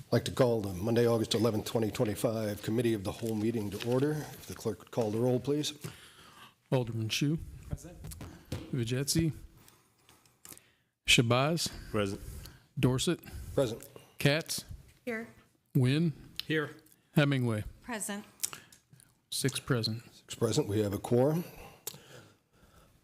I'd like to call the Monday, August 11th, 2025 Committee of the Whole meeting to order. If the clerk would call the roll, please. Alderman Shu. Present. Vijetsi. Shabazz. Present. Dorset. Present. Katz. Here. Wynn. Here. Hemingway. Present. 6 present. 6 present. We have a quorum.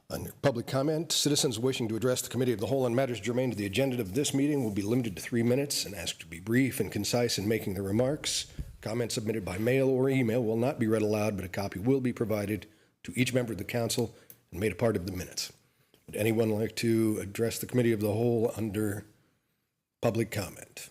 Under public comment, citizens wishing to address the Committee of the Whole on matters germane to the agenda of this meeting will be limited to 3 minutes and asked to be brief and concise in making their remarks. Comments submitted by mail or email will not be read aloud, but a copy will be provided to each member of the council and made a part of the minutes. Would anyone like to address the Committee of the Whole under public comment?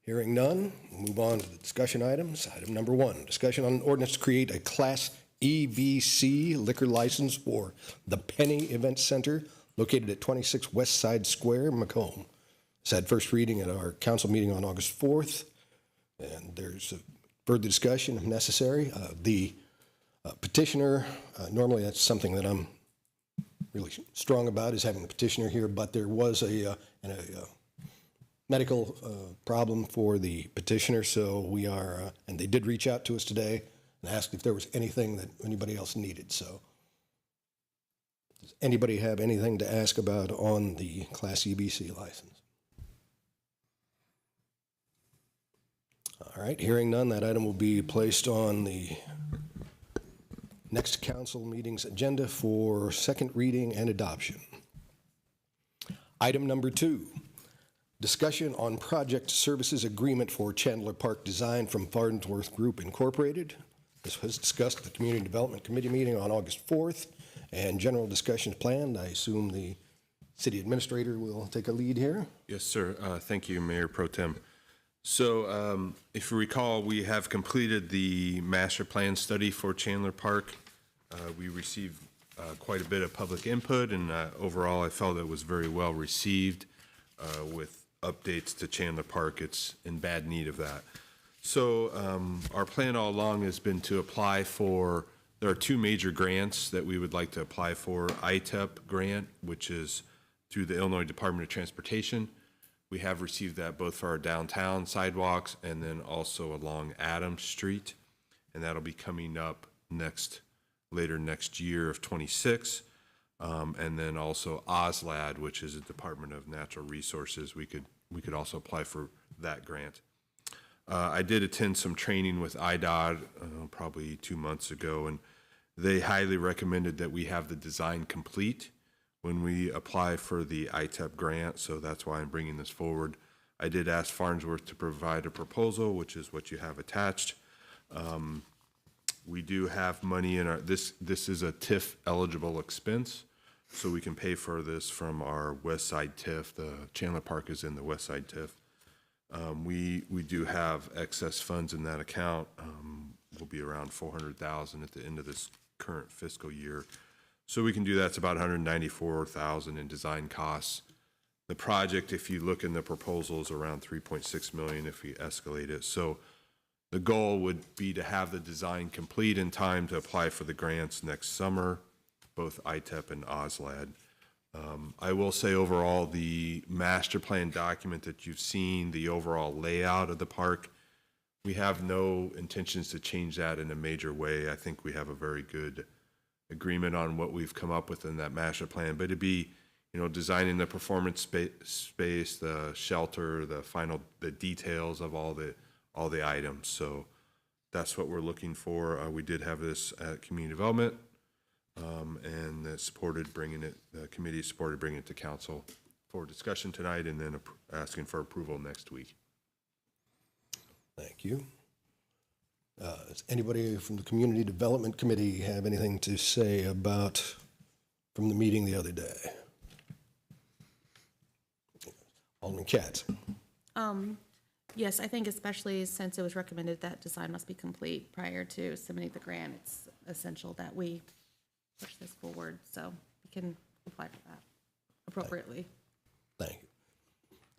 Hearing none, we'll move on to the discussion items. Item number 1, discussion on an ordinance to create a Class EBC liquor license for the Penny Event Center located at 26 West Side Square, Macomb. This had first reading at our council meeting on August 4th, and there's a further discussion if necessary. The petitioner, normally that's something that I'm really strong about, is having the petitioner here, but there was a medical problem for the petitioner, so we are, and they did reach out to us today and asked if there was anything that anybody else needed. So does anybody have anything to ask about on the Class EBC license? All right, hearing none, that item will be placed on the next council meeting's agenda for second reading and adoption. Item number 2, discussion on project services agreement for Chandler Park design from Farnsworth Group Incorporated. This was discussed at the Community Development Committee meeting on August 4th, and general discussion is planned. I assume the city administrator will take a lead here. Yes, sir. Thank you, Mayor Pro Tem. So if you recall, we have completed the master plan study for Chandler Park. We received quite a bit of public input, and overall I felt it was very well received with updates to Chandler Park. It's in bad need of that. So our plan all along has been to apply for, there are 2 major grants that we would like to apply for. ITEP grant, which is through the Illinois Department of Transportation. We have received that both for our downtown sidewalks and then also along Adams Street. And that'll be coming up later next year of 26. And then also OSLAD, which is a Department of Natural Resources. We could also apply for that grant. I did attend some training with IDOT probably 2 months ago, and they highly recommended that we have the design complete when we apply for the ITEP grant, so that's why I'm bringing this forward. I did ask Farnsworth to provide a proposal, which is what you have attached. We do have money in our, this is a TIF eligible expense, so we can pay for this from our West Side TIF. The Chandler Park is in the West Side TIF. We do have excess funds in that account. Will be around $400,000 at the end of this current fiscal year. So we can do that. It's about $194,000 in design costs. The project, if you look in the proposal, is around $3.6 million if we escalate it. So the goal would be to have the design complete in time to apply for the grants next summer, both ITEP and OSLAD. I will say overall, the master plan document that you've seen, the overall layout of the park, we have no intentions to change that in a major way. I think we have a very good agreement on what we've come up with in that master plan, but it'd be, designing the performance space, the shelter, the details of all the items. So that's what we're looking for. We did have this at community development. And the committee supported bringing it to council for discussion tonight and then asking for approval next week. Thank you. Does anybody from the Community Development Committee have anything to say from the meeting the other day? Alderman Katz. Yes, I think especially since it was recommended that design must be complete prior to submitting the grant, it's essential that we push this forward so we can apply for that appropriately. Thank you.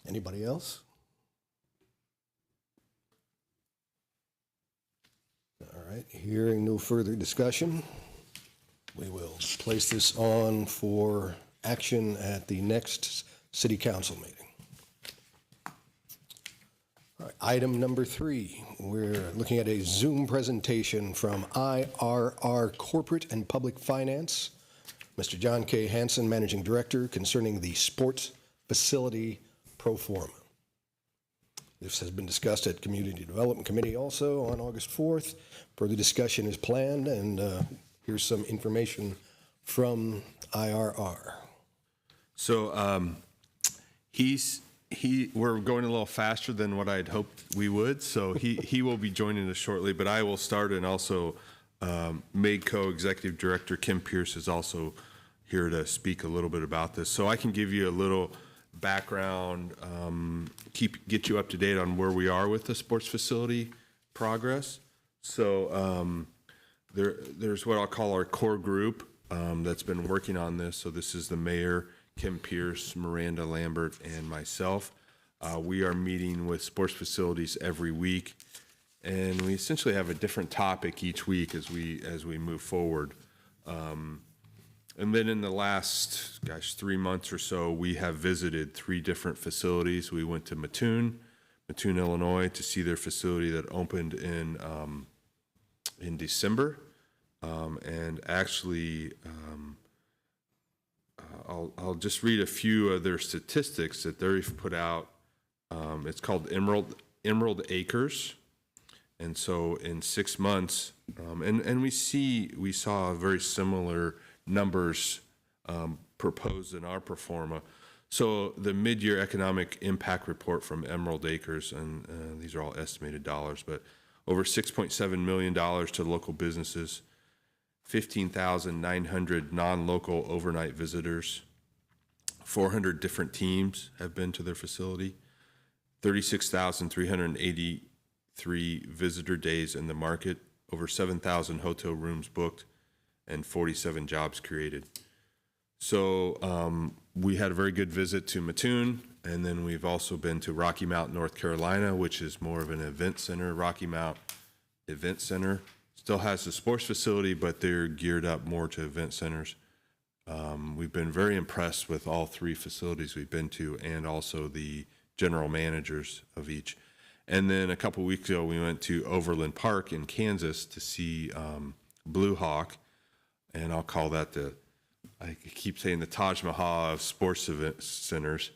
Anybody else? All right, hearing no further discussion, we will place this on for action at the next city council meeting. Item number 3, we're looking at a Zoom presentation from IRR Corporate and Public Finance. Mr. John K. Hansen, Managing Director, concerning the sports facility pro forma. This has been discussed at Community Development Committee also on August 4th. Further discussion is planned, and here's some information from IRR. So we're going a little faster than what I'd hoped we would, so he will be joining us shortly, but I will start, and also MADCO Executive Director Kim Pierce is also here to speak a little bit about this. So I can give you a little background, get you up to date on where we are with the sports facility progress. So there's what I'll call our core group that's been working on this. So this is the mayor, Kim Pierce, Miranda Lambert, and myself. We are meeting with sports facilities every week, and we essentially have a different topic each week as we move forward. And then in the last, 3 months or so, we have visited 3 different facilities. We went to Mattoon, Illinois, to see their facility that opened in December, and actually. I'll just read a few of their statistics that they've put out. It's called Emerald Acres, and so in 6 months, and we saw very similar numbers proposed in our pro forma. So the mid-year economic impact report from Emerald Acres, and these are all estimated dollars, but over $6.7 million to local businesses. 15,900 non-local overnight visitors. 400 different teams have been to their facility. 36,383 visitor days in the market. Over 7,000 hotel rooms booked, and 47 jobs created. So we had a very good visit to Mattoon, and then we've also been to Rocky Mount, North Carolina, which is more of an event center. Rocky Mount Event Center still has the sports facility, but they're geared up more to event centers. We've been very impressed with all 3 facilities we've been to, and also the general managers of each. And then a couple weeks ago, we went to Overland Park in Kansas to see Blue Hawk, and I'll call that I keep saying the Taj Mahal of sports event centers.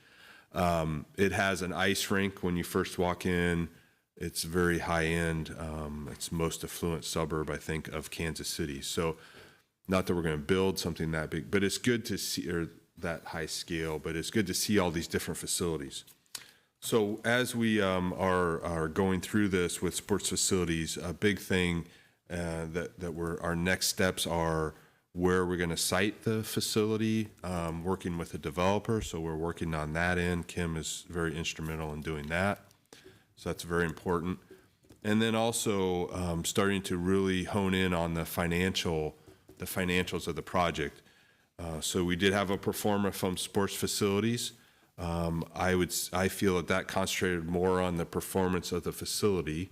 It has an ice rink when you first walk in. It's very high end. It's the most affluent suburb, I think, of Kansas City. So not that we're going to build something that big, but it's good to see, or that high scale, but it's good to see all these different facilities. So as we are going through this with sports facilities, a big thing that our next steps are where we're going to site the facility, working with a developer. So we're working on that end. Kim is very instrumental in doing that. So that's very important. And then also starting to really hone in on the financials of the project. So we did have a pro forma from sports facilities. I feel that concentrated more on the performance of the facility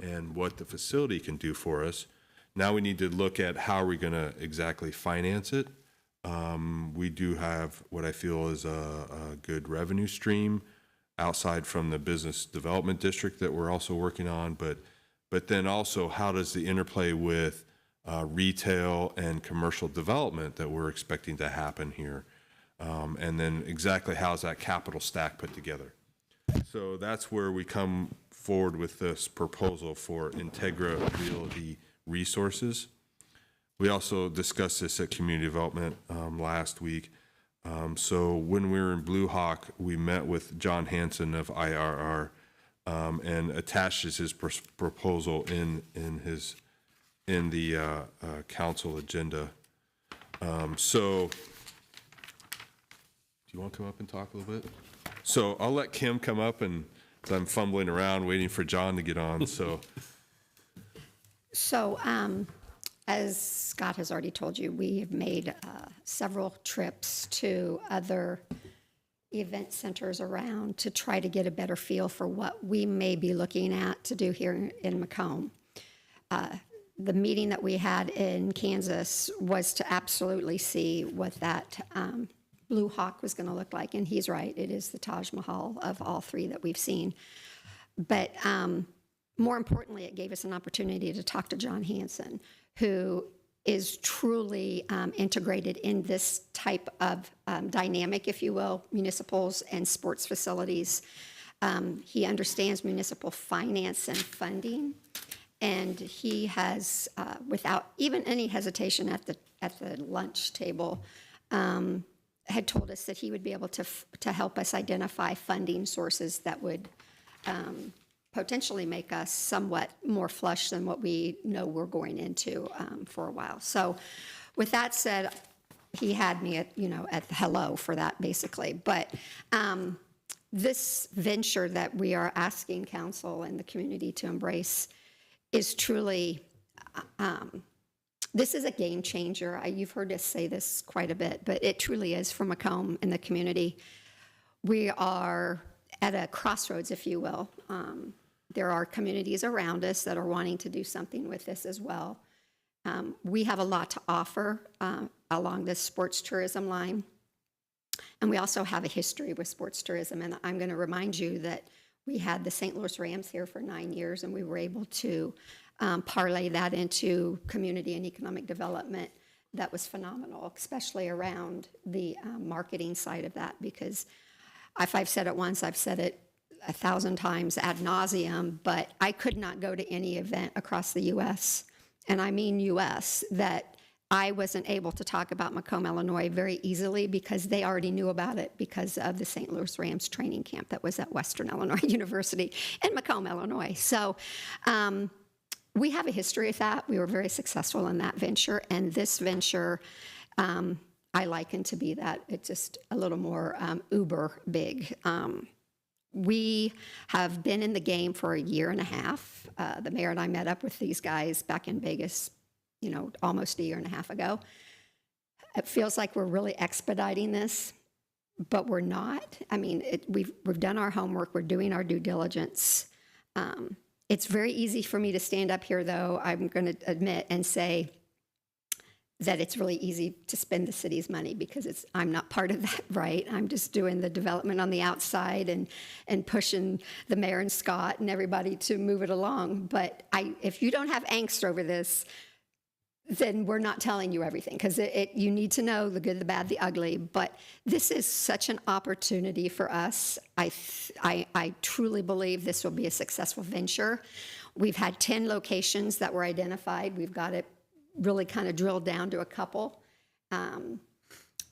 and what the facility can do for us. Now we need to look at how are we going to exactly finance it. We do have what I feel is a good revenue stream outside from the business development district that we're also working on, but then also how does the interplay with retail and commercial development that we're expecting to happen here, and then exactly how's that capital stack put together. So that's where we come forward with this proposal for Integra Realty Resources. We also discussed this at Community Development last week. So when we were in Blue Hawk, we met with John Hansen of IRR and attached his proposal in the council agenda. So do you want to come up and talk a little bit? So I'll let Kim come up, and I'm fumbling around waiting for John to get on. So as Scott has already told you, we have made several trips to other event centers around to try to get a better feel for what we may be looking at to do here in Macomb. The meeting that we had in Kansas was to absolutely see what that Blue Hawk was going to look like, and he's right, it is the Taj Mahal of all 3 that we've seen. But more importantly, it gave us an opportunity to talk to John Hansen, who is truly integrated in this type of dynamic, if you will, municipals and sports facilities. He understands municipal finance and funding, and he has, without even any hesitation at the lunch table, had told us that he would be able to help us identify funding sources that would potentially make us somewhat more flush than what we know we're going into for a while. So with that said, he had me at the hello for that, basically. But this venture that we are asking council and the community to embrace is truly, this is a game changer. You've heard us say this quite a bit, but it truly is for Macomb and the community. We are at a crossroads, if you will. There are communities around us that are wanting to do something with this as well. We have a lot to offer along this sports tourism line. And we also have a history with sports tourism. And I'm going to remind you that we had the St. Louis Rams here for 9 years, and we were able to parlay that into community and economic development. That was phenomenal, especially around the marketing side of that, because if I've said it once, I've said it 1,000 times ad nauseum, but I could not go to any event across the U.S., and I mean U.S., that I wasn't able to talk about Macomb, Illinois very easily because they already knew about it because of the St. Louis Rams training camp that was at Western Illinois University in Macomb, Illinois. So we have a history of that. We were very successful in that venture, and this venture I liken to be that. It's just a little more uber big. We have been in the game for a year and a half. The mayor and I met up with these guys back in Vegas, almost a year and a half ago. It feels like we're really expediting this, but we're not. I mean, we've done our homework. We're doing our due diligence. It's very easy for me to stand up here, though, I'm going to admit, and say that it's really easy to spend the city's money because I'm not part of that, right? I'm just doing the development on the outside and pushing the mayor and Scott and everybody to move it along. But if you don't have angst over this, then we're not telling you everything, because you need to know the good, the bad, the ugly. But this is such an opportunity for us. I truly believe this will be a successful venture. We've had 10 locations that were identified. We've got it really kind of drilled down to a couple.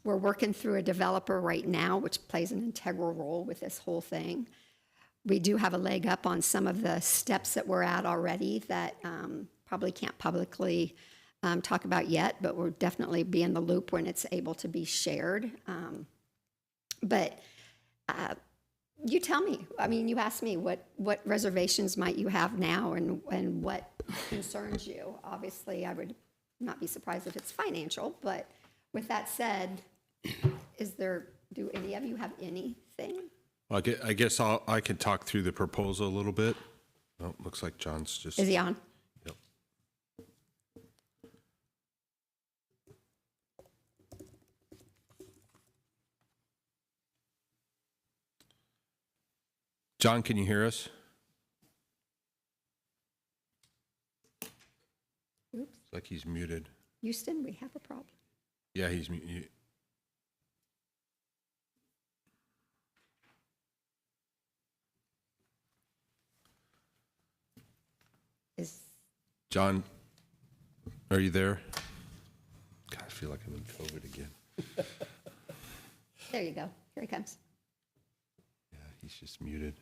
We're working through a developer right now, which plays an integral role with this whole thing. We do have a leg up on some of the steps that we're at already that probably can't publicly talk about yet, but we'll definitely be in the loop when it's able to be shared. But you tell me, I mean, you asked me what reservations might you have now and what concerns you. Obviously, I would not be surprised if it's financial, but with that said, do any of you have anything? Well, I guess I can talk through the proposal a little bit. Oh, looks like John's just. Is he on? Yep. John, can you hear us? Oops. It's like he's muted. Houston, we have a problem. Yeah, he's muted. John, are you there? God, I feel like I'm in COVID again. There you go. Here he comes. Yeah, he's just muted.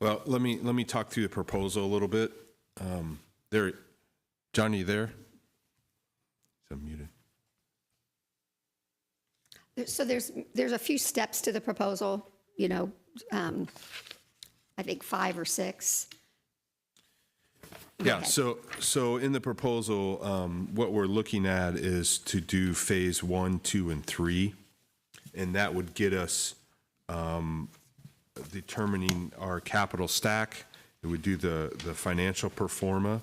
Well, let me talk through the proposal a little bit. John, are you there? He's unmuted. So there's a few steps to the proposal, I think 5 or 6. Yeah, so in the proposal, what we're looking at is to do phase 1, 2, and 3, and that would get us determining our capital stack. It would do the financial pro forma.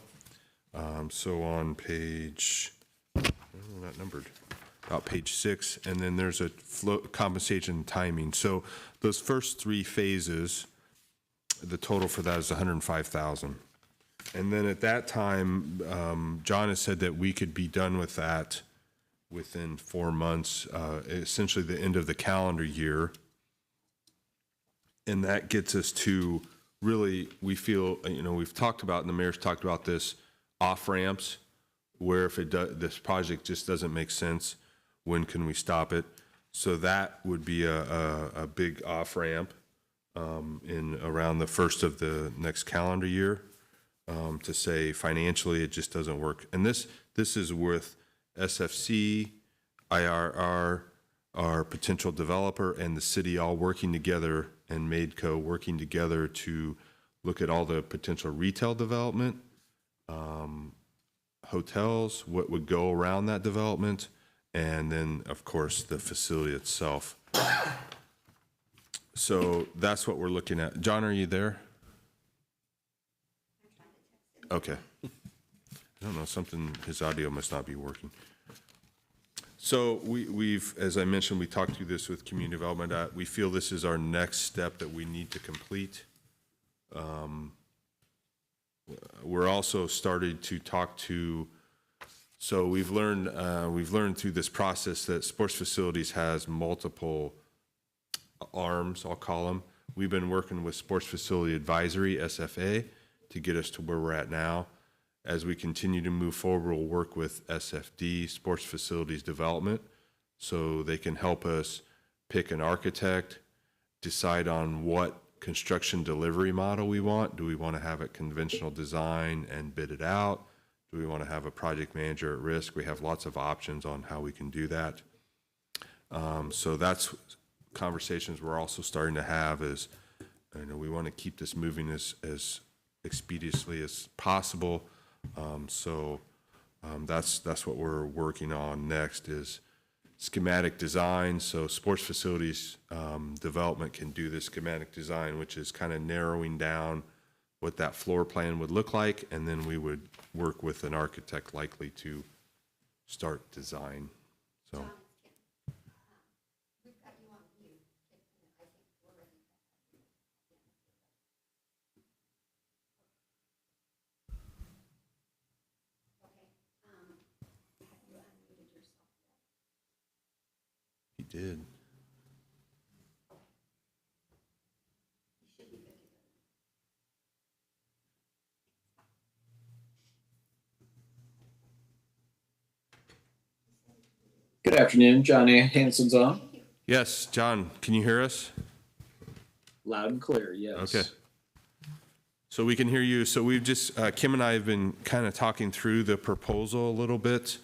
So on page not numbered, about page 6, and then there's a compensation timing. So those first 3 phases, the total for that is $105,000. And then at that time, John has said that we could be done with that within 4 months, essentially the end of the calendar year. And that gets us to really, we feel, we've talked about, and the mayor's talked about this, off-ramps, where if this project just doesn't make sense, when can we stop it? So that would be a big off-ramp in around the first of the next calendar year, to say financially it just doesn't work. And this is with SFC, IRR, our potential developer, and the city all working together, and MaidCo working together to look at all the potential retail development, hotels, what would go around that development, and then, of course, the facility itself. So that's what we're looking at. John, are you there? Okay. I don't know, his audio must not be working. So we've, as I mentioned, we talked through this with community development. We feel this is our next step that we need to complete. We're also starting to talk to, so we've learned through this process that sports facilities has multiple arms, I'll call them. We've been working with Sports Facility Advisory, SFA, to get us to where we're at now. As we continue to move forward, we'll work with SFD, Sports Facilities Development, so they can help us pick an architect, decide on what construction delivery model we want. Do we want to have a conventional design and bid it out? Do we want to have a project manager at risk? We have lots of options on how we can do that. So that's conversations we're also starting to have is, we want to keep this moving as expeditiously as possible. That's what we're working on next is schematic design. So sports facilities development can do this schematic design, which is kind of narrowing down what that floor plan would look like, and then we would work with an architect likely to start design. So. He did. Good afternoon, John A. Hansen's on. Yes, John, can you hear us? Loud and clear, yes. Okay. So we can hear you. So we've just, Kim and I have been kind of talking through the proposal a little bit,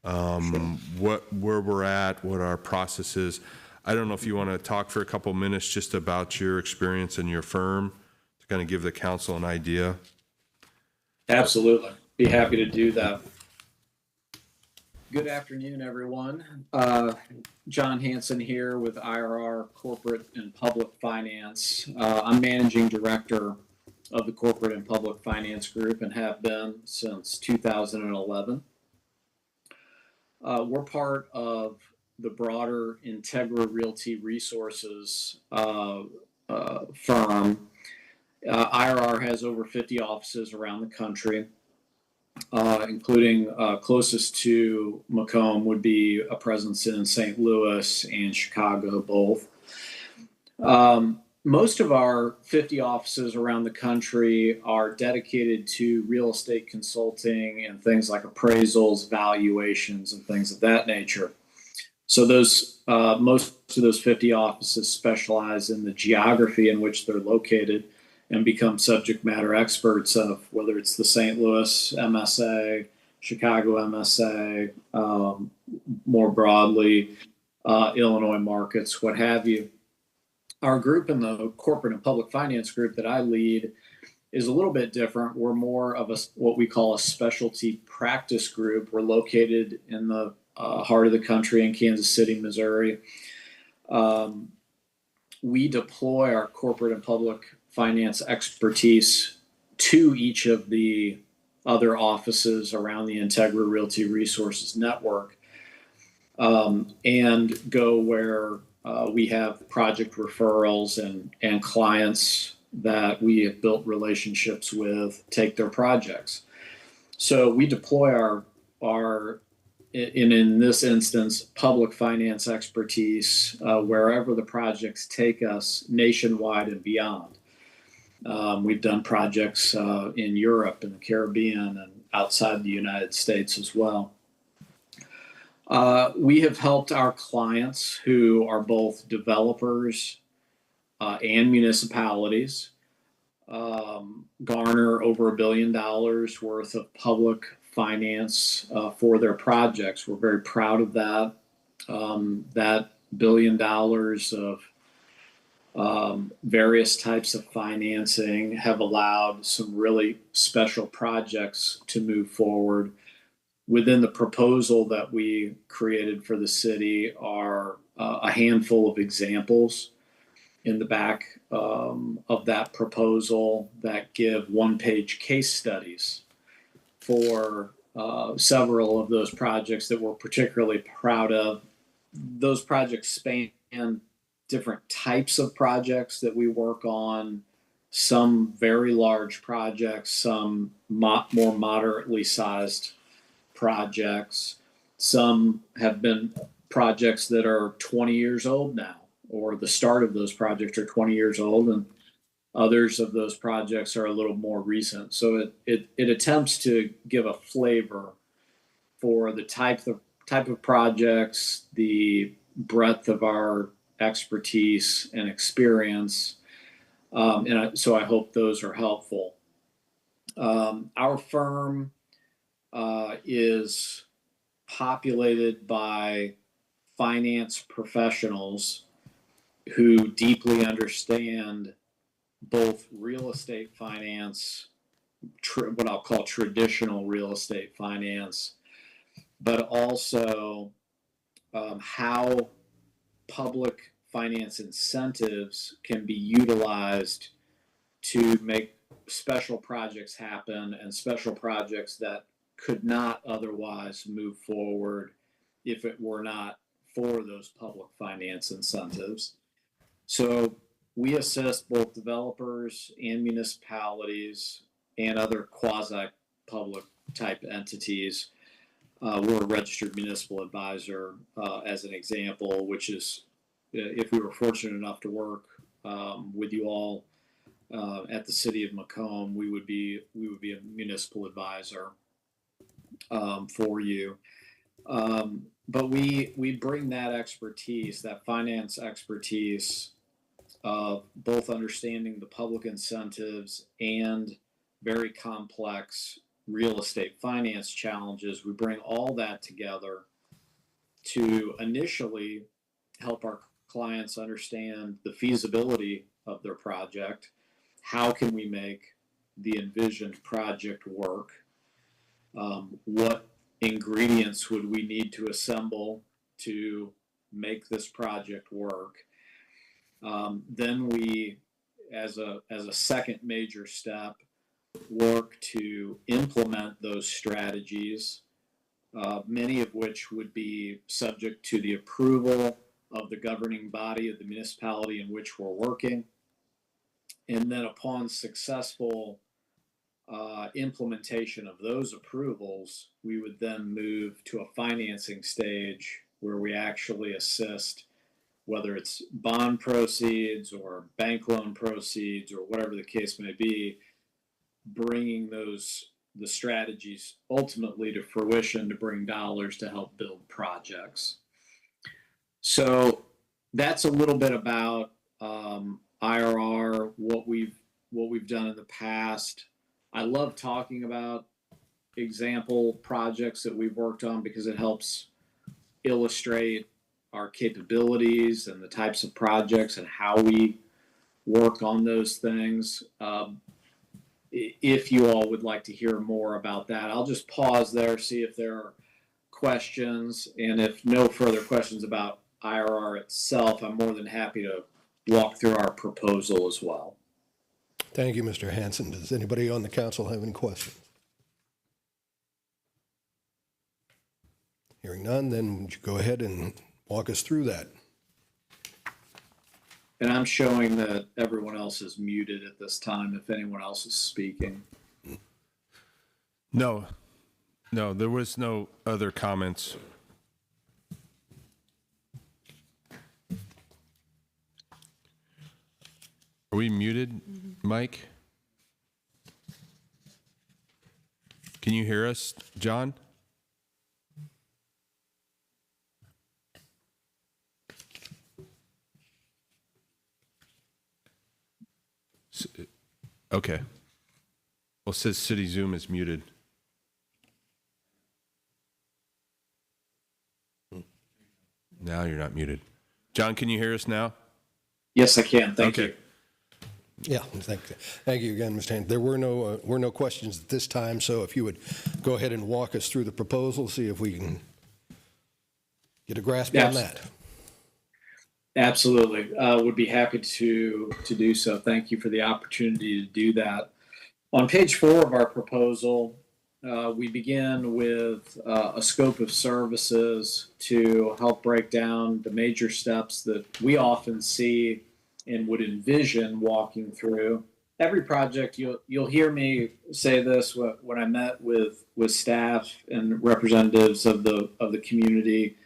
where we're at, what our process is. I don't know if you want to talk for a couple minutes just about your experience in your firm to kind of give the council an idea. Absolutely. Be happy to do that. Good afternoon, everyone. John Hansen here with IRR Corporate and Public Finance. I'm Managing Director of the Corporate and Public Finance Group and have been since 2011. We're part of the broader Integra Realty Resources firm. IRR has over 50 offices around the country. Including closest to Macomb would be a presence in St. Louis and Chicago, both. Most of our 50 offices around the country are dedicated to real estate consulting and things like appraisals, valuations, and things of that nature. So those most of those 50 offices specialize in the geography in which they're located and become subject matter experts of whether it's the St. Louis MSA, Chicago MSA, more broadly, Illinois markets, what have you. Our group in the corporate and public finance group that I lead is a little bit different. We're more of what we call a specialty practice group. We're located in the heart of the country in Kansas City, Missouri. We deploy our corporate and public finance expertise to each of the other offices around the Integra Realty Resources network. and go where we have project referrals and clients that we have built relationships with take their projects. So we deploy our in this instance, public finance expertise wherever the projects take us nationwide and beyond. We've done projects in Europe and the Caribbean and outside the United States as well. We have helped our clients who are both developers and municipalities garner over $1 billion worth of public finance for their projects. We're very proud of that. That $1 billion of various types of financing have allowed some really special projects to move forward. Within the proposal that we created for the city are a handful of examples in the back of that proposal that give one-page case studies for several of those projects that we're particularly proud of. Those projects span different types of projects that we work on, some very large projects, some more moderately sized projects. Some have been projects that are 20 years old now, or the start of those projects are 20 years old, and others of those projects are a little more recent. So it attempts to give a flavor for the type of projects, the breadth of our expertise and experience, so I hope those are helpful. Our firm is populated by finance professionals who deeply understand both real estate finance, what I'll call traditional real estate finance, but also how public finance incentives can be utilized to make special projects happen, and special projects that could not otherwise move forward if it were not for those public finance incentives. So we assist both developers and municipalities and other quasi-public type entities. We're a registered municipal advisor, as an example, which is, if we were fortunate enough to work with you all at the city of Macomb, we would be a municipal advisor for you. But we bring that expertise, that finance expertise of both understanding the public incentives and very complex real estate finance challenges. We bring all that together to initially help our clients understand the feasibility of their project. How can we make the envisioned project work? What ingredients would we need to assemble to make this project work? Then we, as a second major step, work to implement those strategies, many of which would be subject to the approval of the governing body of the municipality in which we're working. And then upon successful implementation of those approvals, we would then move to a financing stage where we actually assist, whether it's bond proceeds or bank loan proceeds or whatever the case may be, bringing the strategies ultimately to fruition to bring dollars to help build projects. So that's a little bit about IRR, what we've done in the past. I love talking about example projects that we've worked on because it helps illustrate our capabilities and the types of projects and how we work on those things. If you all would like to hear more about that, I'll just pause there, see if there are questions. And if no further questions about IRR itself, I'm more than happy to walk through our proposal as well. Thank you, Mr. Hanson. Does anybody on the council have any questions? Hearing none, then would you go ahead and walk us through that? And I'm showing that everyone else is muted at this time if anyone else is speaking. No, there was no other comments. Are we muted, Mike? Can you hear us, John? Okay. Well, it says City Zoom is muted. Now you're not muted. John, can you hear us now? Yes, I can. Thank Okay. you. Yeah, thank you again, Mr. Haynes. There were no questions at this time, so if you would go ahead and walk us through the proposal, see if we can get a grasp on that. Absolutely. Would be happy to do so. Thank you for the opportunity to do that. On page 4 of our proposal, we begin with a scope of services to help break down the major steps that we often see and would envision walking through. Every project, you'll hear me say this when I met with staff and representatives of the community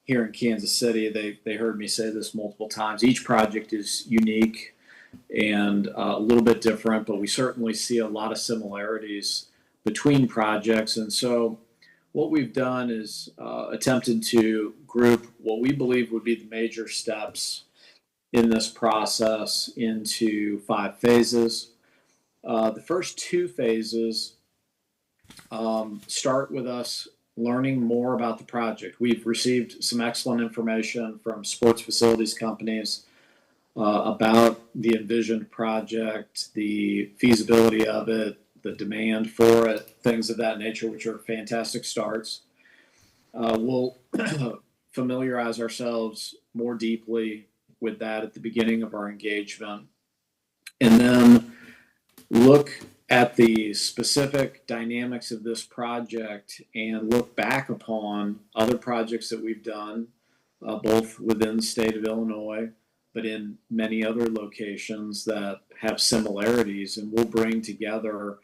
here in Kansas City. They heard me say this multiple times. Each project is unique and a little bit different, but we certainly see a lot of similarities between projects. And so what we've done is attempted to group what we believe would be the major steps in this process into 5 phases. The first 2 phases start with us learning more about the project. We've received some excellent information from sports facilities companies about the envisioned project, the feasibility of it, the demand for it, things of that nature, which are fantastic starts. We'll familiarize ourselves more deeply with that at the beginning of our engagement, and then look at the specific dynamics of this project and look back upon other projects that we've done, both within the state of Illinois, but in many other locations that have similarities. And we'll bring together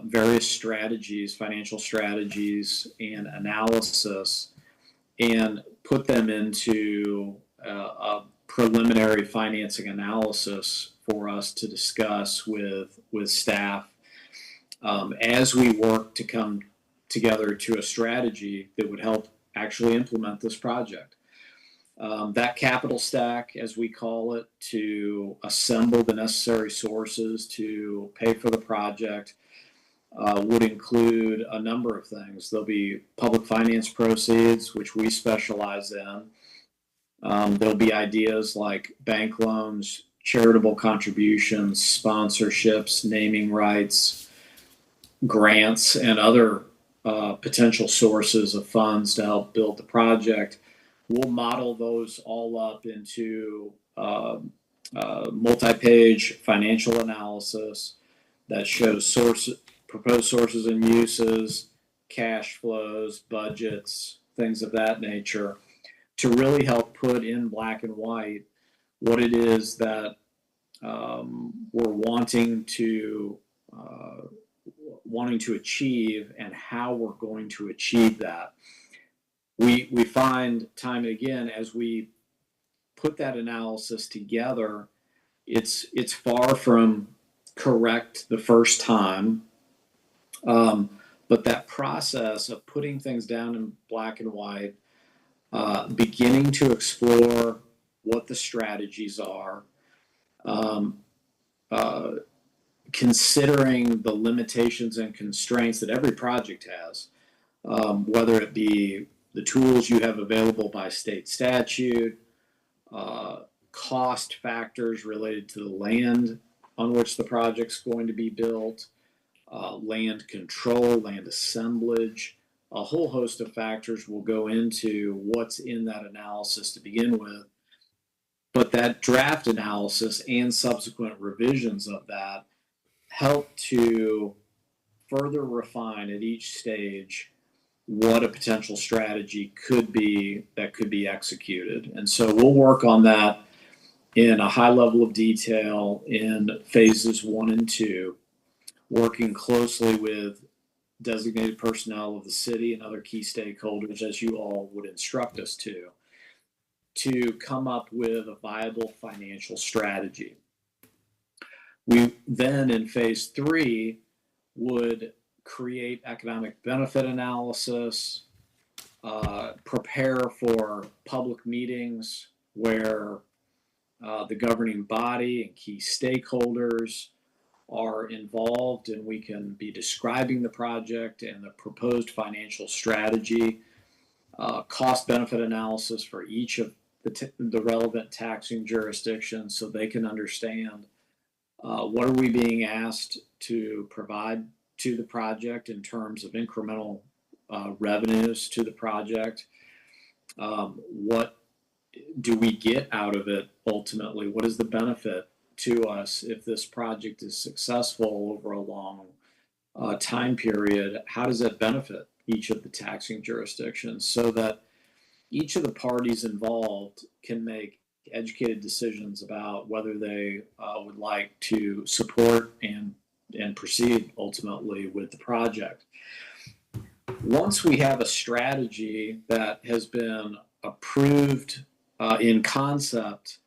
various strategies, financial strategies, and analysis, and put them into a preliminary financing analysis for us to discuss with staff as we work to come together to a strategy that would help actually implement this project. That capital stack, as we call it, to assemble the necessary sources to pay for the project would include a number of things. There'll be public finance proceeds, which we specialize in. There'll be ideas like bank loans, charitable contributions, sponsorships, naming rights, grants, and other potential sources of funds to help build the project. We'll model those all up into multi-page financial analysis that shows proposed sources and uses, cash flows, budgets, things of that nature, to really help put in black and white what it is that we're wanting to achieve and how we're going to achieve that. We find time and again, as we put that analysis together, it's far from correct the first time, but that process of putting things down in black and white, beginning to explore what the strategies are, considering the limitations and constraints that every project has, whether it be the tools you have available by state statute, cost factors related to the land on which the project's going to be built, land control, land assemblage. A whole host of factors will go into what's in that analysis to begin with. But that draft analysis and subsequent revisions of that help to further refine at each stage what a potential strategy could be that could be executed. And so we'll work on that in a high level of detail in phases 1 and 2, working closely with designated personnel of the city and other key stakeholders, as you all would instruct us to come up with a viable financial strategy. We then, in phase 3, would create economic benefit analysis, prepare for public meetings where the governing body and key stakeholders are involved, and we can be describing the project and the proposed financial strategy, cost benefit analysis for each of the relevant taxing jurisdictions so they can understand what are we being asked to provide to the project in terms of incremental revenues to the project. What do we get out of it ultimately? What is the benefit to us if this project is successful over a long time period? How does that benefit each of the taxing jurisdictions so that each of the parties involved can make educated decisions about whether they would like to support and proceed ultimately with the project. Once we have a strategy that has been approved in concept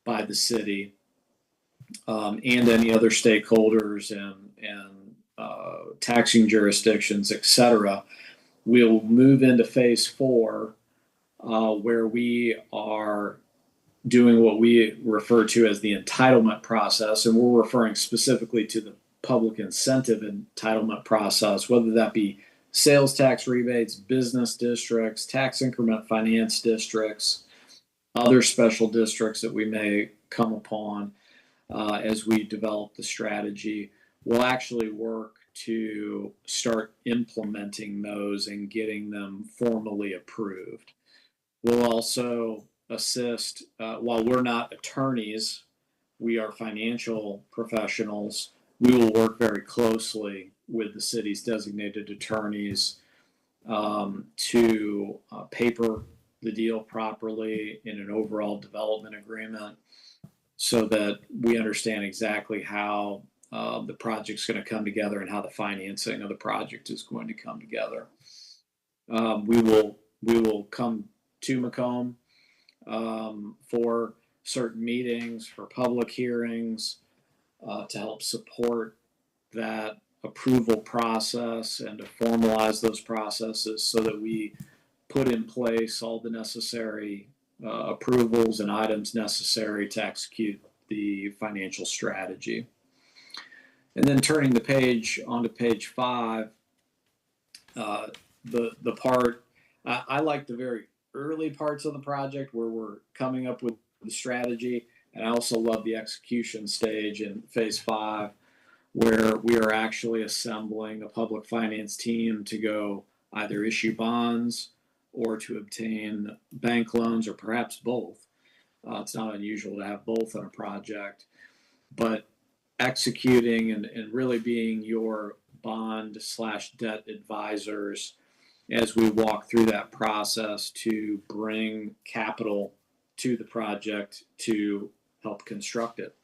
by the city and any other stakeholders and taxing jurisdictions, et cetera, we'll move into phase 4, where we are doing what we refer to as the entitlement process, and we're referring specifically to the public incentive entitlement process, whether that be sales tax rebates, business districts, tax increment finance districts, other special districts that we may come upon as we develop the strategy. We'll actually work to start implementing those and getting them formally approved. We'll also assist, while we're not attorneys, we are financial professionals. We will work very closely with the city's designated attorneys to paper the deal properly in an overall development agreement so that we understand exactly how the project's going to come together and how the financing of the project is going to come together. We will come to Macomb for certain meetings, for public hearings, to help support that approval process and to formalize those processes so that we put in place all the necessary approvals and items necessary to execute the financial strategy. And then turning the page onto page 5, the part, I like the very early parts of the project where we're coming up with the strategy, and I also love the execution stage in phase 5 where we are actually assembling a public finance team to go either issue bonds or to obtain bank loans or perhaps both. It's not unusual to have both on a project, but executing and really being your bond/debt advisors as we walk through that process to bring capital to the project to help construct it.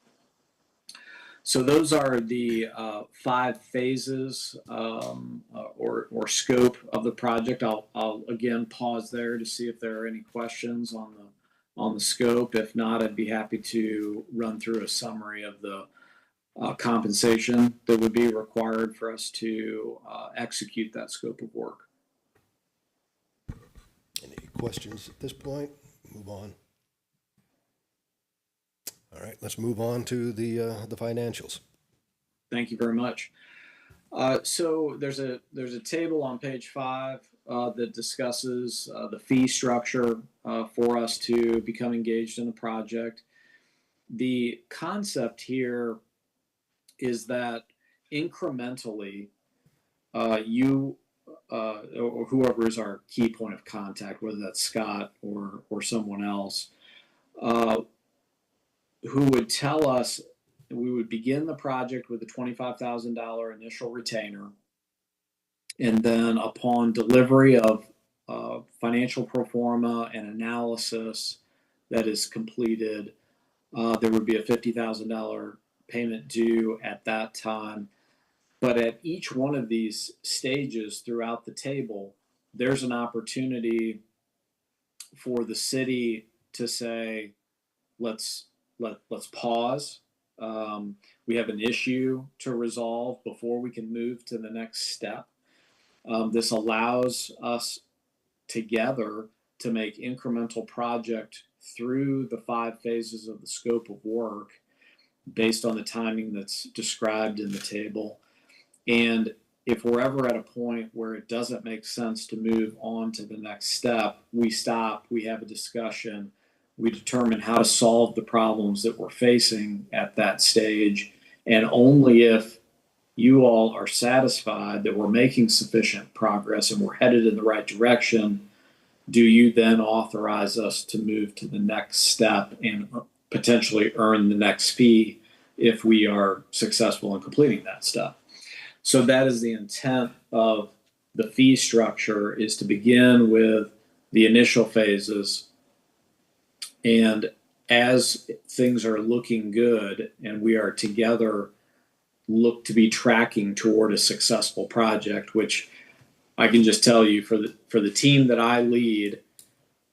So those are the 5 phases or scope of the project. I'll again pause there to see if there are any questions on the scope. If not, I'd be happy to run through a summary of the compensation that would be required for us to execute that scope of work. Any questions at this point? Move on. All right, let's move on to the financials. Thank you very much. So there's a table on page 5 that discusses the fee structure for us to become engaged in the project. The concept here is that incrementally, you or whoever is our key point of contact, whether that's Scott or someone else, who would tell us we would begin the project with a $25,000 initial retainer. And then upon delivery of financial pro forma and analysis that is completed, there would be a $50,000 payment due at that time. But at each one of these stages throughout the table, there's an opportunity for the city to say, let's pause. We have an issue to resolve before we can move to the next step. This allows us together to make incremental project through the 5 phases of the scope of work based on the timing that's described in the table. And if we're ever at a point where it doesn't make sense to move on to the next step, we stop, we have a discussion, we determine how to solve the problems that we're facing at that stage. And only if you all are satisfied that we're making sufficient progress and we're headed in the right direction, do you then authorize us to move to the next step and potentially earn the next fee if we are successful in completing that step. So that is the intent of the fee structure, is to begin with the initial phases. And as things are looking good and we are together look to be tracking toward a successful project, which I can just tell you for the team that I lead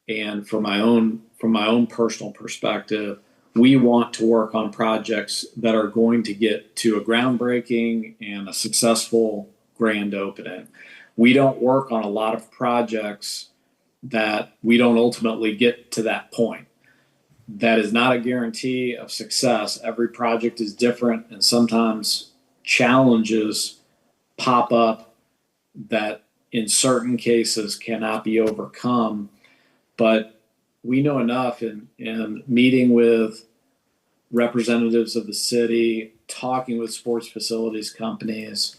and from my own personal perspective, we want to work on projects that are going to get to a groundbreaking and a successful grand opening. We don't work on a lot of projects that we don't ultimately get to that point. That is not a guarantee of success. Every project is different, and sometimes challenges pop up that in certain cases cannot be overcome. But we know enough in meeting with representatives of the city, talking with sports facilities companies,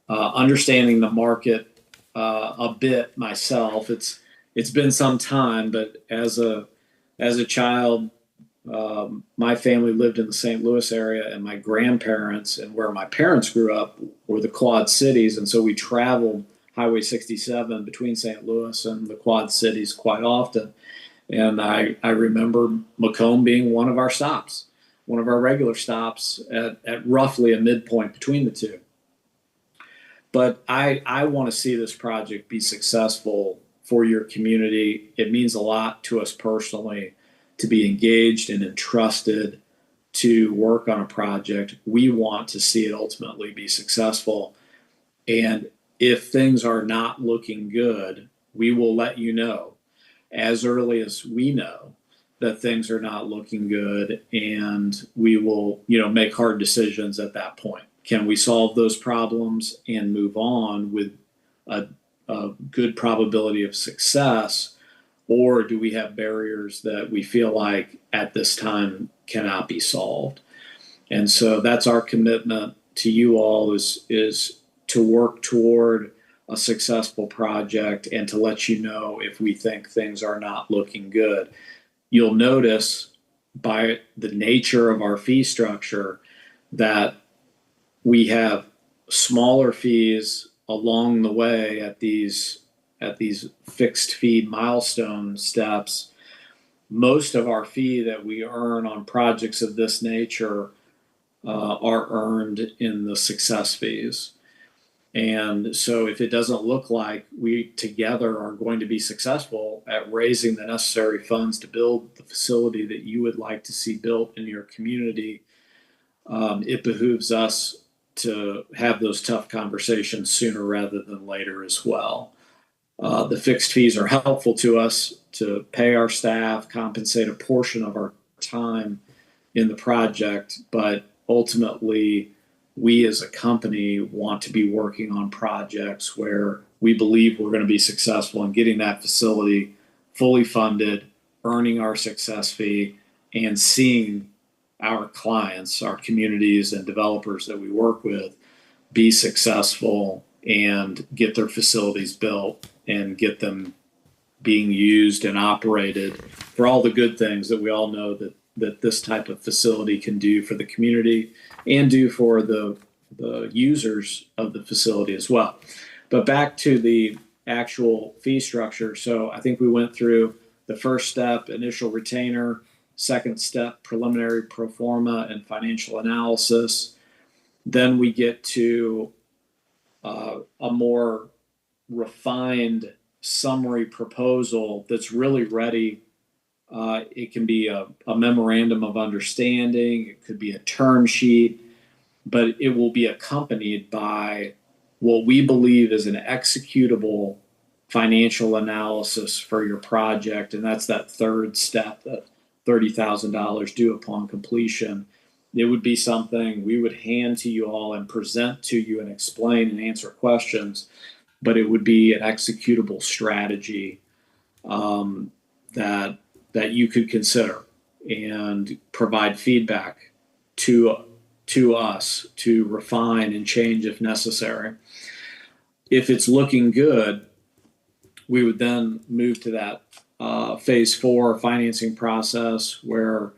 understanding the market a bit myself. It's been some time, but as a child, my family lived in the St. Louis area, and my grandparents and where my parents grew up were the Quad Cities, and so we traveled Highway 67 between St. Louis and the Quad Cities quite often. And I remember Macomb being one of our stops, one of our regular stops at roughly a midpoint between the two. But I want to see this project be successful for your community. It means a lot to us personally to be engaged and entrusted to work on a project. We want to see it ultimately be successful. And if things are not looking good, we will let you know as early as we know that things are not looking good, and we will, make hard decisions at that point. Can we solve those problems and move on with a good probability of success, or do we have barriers that we feel like at this time cannot be solved? And so that's our commitment to you all, is to work toward a successful project and to let you know if we think things are not looking good. You'll notice by the nature of our fee structure that we have smaller fees along the way at these fixed fee milestone steps. Most of our fee that we earn on projects of this nature are earned in the success fees. And so if it doesn't look like we together are going to be successful at raising the necessary funds to build the facility that you would like to see built in your community, it behooves us to have those tough conversations sooner rather than later as well. The fixed fees are helpful to us to pay our staff, compensate a portion of our time in the project, but ultimately we as a company want to be working on projects where we believe we're going to be successful in getting that facility fully funded, earning our success fee, and seeing our clients, our communities and developers that we work with be successful and get their facilities built and get them being used and operated for all the good things that we all know that this type of facility can do for the community and do for the users of the facility as well. But back to the actual fee structure. So I think we went through the first step, initial retainer, second step, preliminary pro forma and financial analysis. Then we get to a more refined summary proposal that's really ready. It can be a memorandum of understanding, it could be a term sheet, but it will be accompanied by what we believe is an executable financial analysis for your project. And that's that third step, that $30,000 due upon completion. It would be something we would hand to you all and present to you and explain and answer questions, but it would be an executable strategy that you could consider and provide feedback to us to refine and change if necessary. If it's looking good, we would then move to that phase 4 financing process where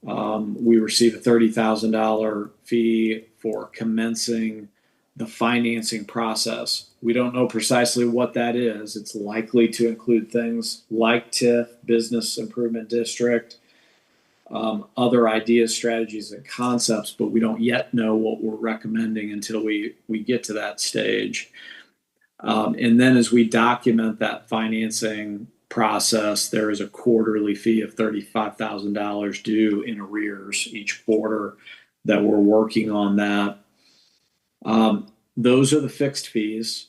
we receive a $30,000 fee for commencing the financing process. We don't know precisely what that is. It's likely to include things like TIF, Business Improvement District, other ideas, strategies, and concepts, but we don't yet know what we're recommending until we get to that stage. And then as we document that financing process, there is a quarterly fee of $35,000 due in arrears each quarter that we're working on that. Those are the fixed fees.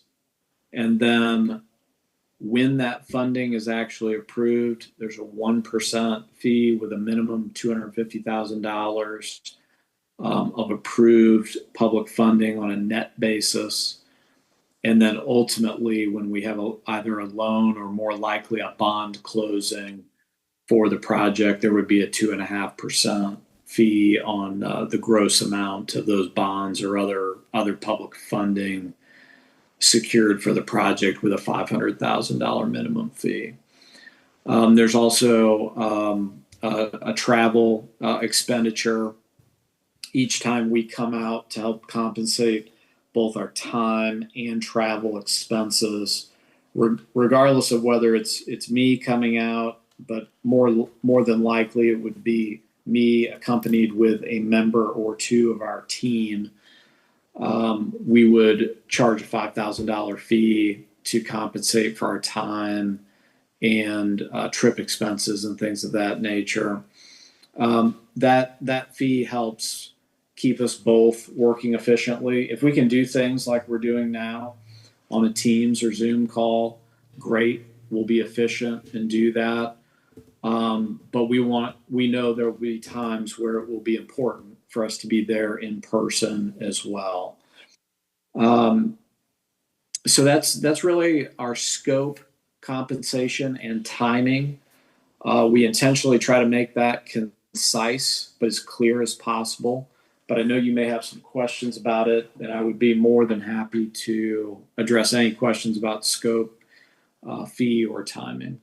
And then when that funding is actually approved, there's a 1% fee with a minimum $250,000 of approved public funding on a net basis. And then ultimately, when we have either a loan or more likely a bond closing for the project, there would be a 2.5% fee on the gross amount of those bonds or other public funding secured for the project with a $500,000 minimum fee. There's also a travel expenditure each time we come out to help compensate both our time and travel expenses, regardless of whether it's me coming out, but more than likely it would be me accompanied with a member or two of our team. We would charge a $5,000 fee to compensate for our time and trip expenses and things of that nature. That fee helps keep us both working efficiently. If we can do things like we're doing now on a Teams or Zoom call, great, we'll be efficient and do that. But we know there will be times where it will be important for us to be there in person as well. So that's really our scope, compensation, and timing. We intentionally try to make that concise, but as clear as possible. But I know you may have some questions about it, and I would be more than happy to address any questions about scope, fee, or timing.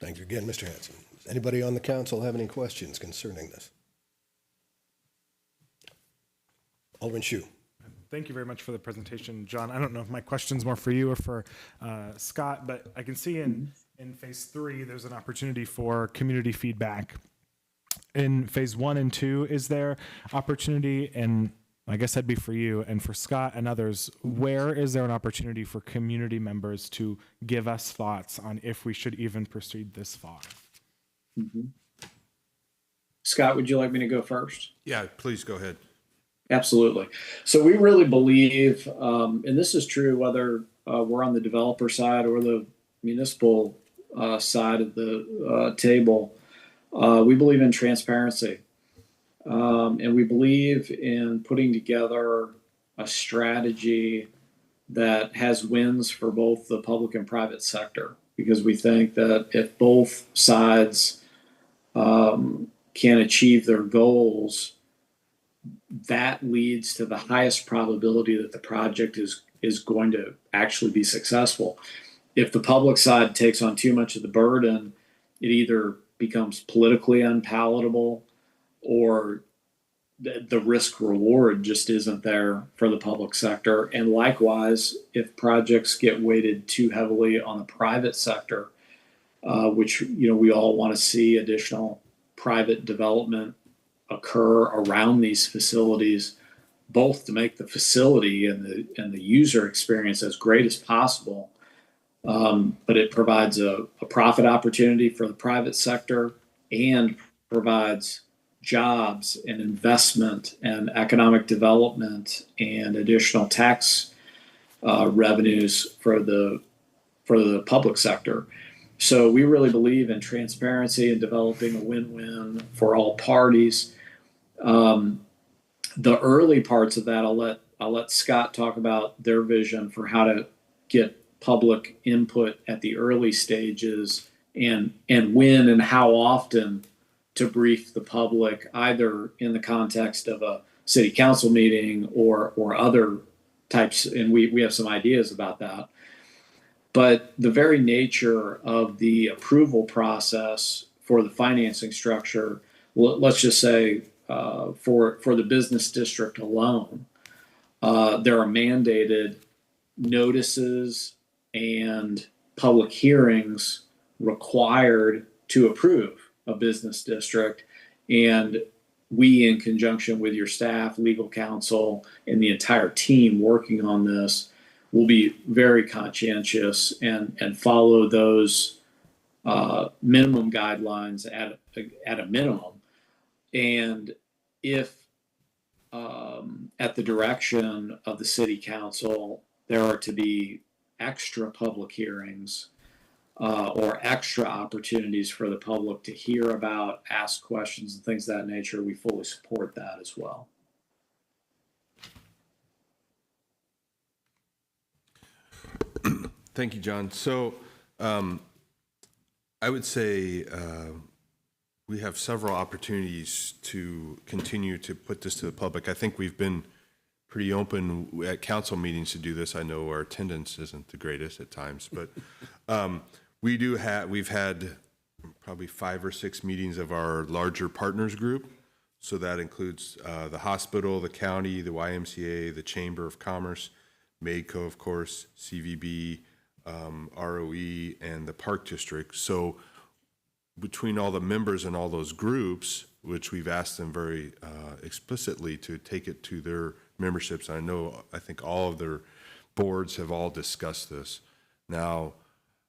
Thank you again, Mr. Hanson. Does anybody on the council have any questions concerning this? Alderman Shue. Thank you very much for the presentation, John. I don't know if my question's more for you or for Scott, but I can see in phase 3, there's an opportunity for community feedback. In phase 1 and 2, is there opportunity, and I guess that'd be for you and for Scott and others, where is there an opportunity for community members to give us thoughts on if we should even proceed this far? Mm-hmm. Scott, would you like me to go first? Yeah, please go ahead. Absolutely. So we really believe, and this is true whether we're on the developer side or the municipal side of the table, we believe in transparency. And we believe in putting together a strategy that has wins for both the public and private sector, because we think that if both sides can achieve their goals, that leads to the highest probability that the project is going to actually be successful. If the public side takes on too much of the burden, it either becomes politically unpalatable or the risk reward just isn't there for the public sector. And likewise, if projects get weighted too heavily on the private sector, which we all want to see additional private development occur around these facilities, both to make the facility and the user experience as great as possible. But it provides a profit opportunity for the private sector and provides jobs and investment and economic development and additional tax revenues for the public sector. So we really believe in transparency and developing a win-win for all parties. The early parts of that, I'll let Scott talk about their vision for how to get public input at the early stages and when and how often to brief the public, either in the context of a city council meeting or other types. And we have some ideas about that. But the very nature of the approval process for the financing structure, let's just say for the business district alone, there are mandated notices and public hearings required to approve a business district. And we, in conjunction with your staff, legal counsel, and the entire team working on this, will be very conscientious and follow those minimum guidelines at a minimum. And if at the direction of the city council, there are to be extra public hearings or extra opportunities for the public to hear about, ask questions, and things of that nature, we fully support that as well. Thank you, John. So I would say we have several opportunities to continue to put this to the public. I think we've been pretty open at council meetings to do this. I know our attendance isn't the greatest at times, but we've had probably 5 or 6 meetings of our larger partners group. So that includes the hospital, the county, the YMCA, the Chamber of Commerce, MADCO, of course, CVB, ROE, and the Park District. So between all the members in all those groups, which we've asked them very explicitly to take it to their memberships, I think all of their boards have all discussed this. Now,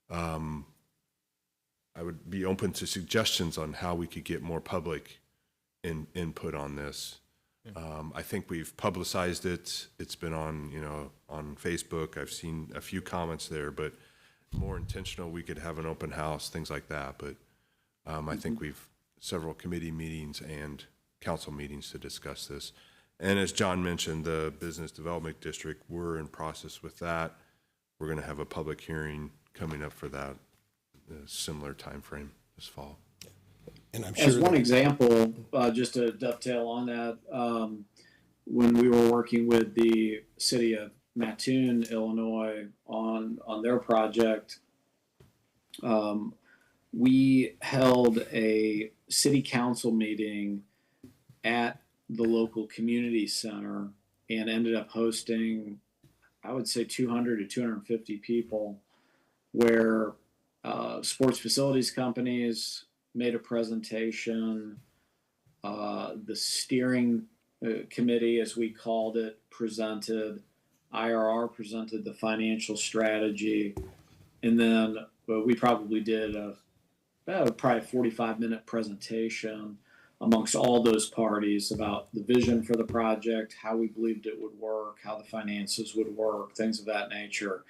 I would be open to suggestions on how we could get more public input on this. I think we've publicized it. It's been on Facebook. I've seen a few comments there, but more intentional, we could have an open house, things like that. But I think we've several committee meetings and council meetings to discuss this. And as John mentioned, the Business Development District, we're in process with that. We're going to have a public hearing coming up for that, a similar time frame this fall. And I'm sure As one example, just to dovetail on that, when we were working with the city of Mattoon, Illinois, on their project, we held a city council meeting at the local community center and ended up hosting, I would say, 200 to 250 people, where sports facilities companies made a presentation. The steering committee, as we called it, presented. IRR presented the financial strategy. And then we probably did probably a 45-minute presentation amongst all those parties about the vision for the project, how we believed it would work, how the finances would work, things of that nature.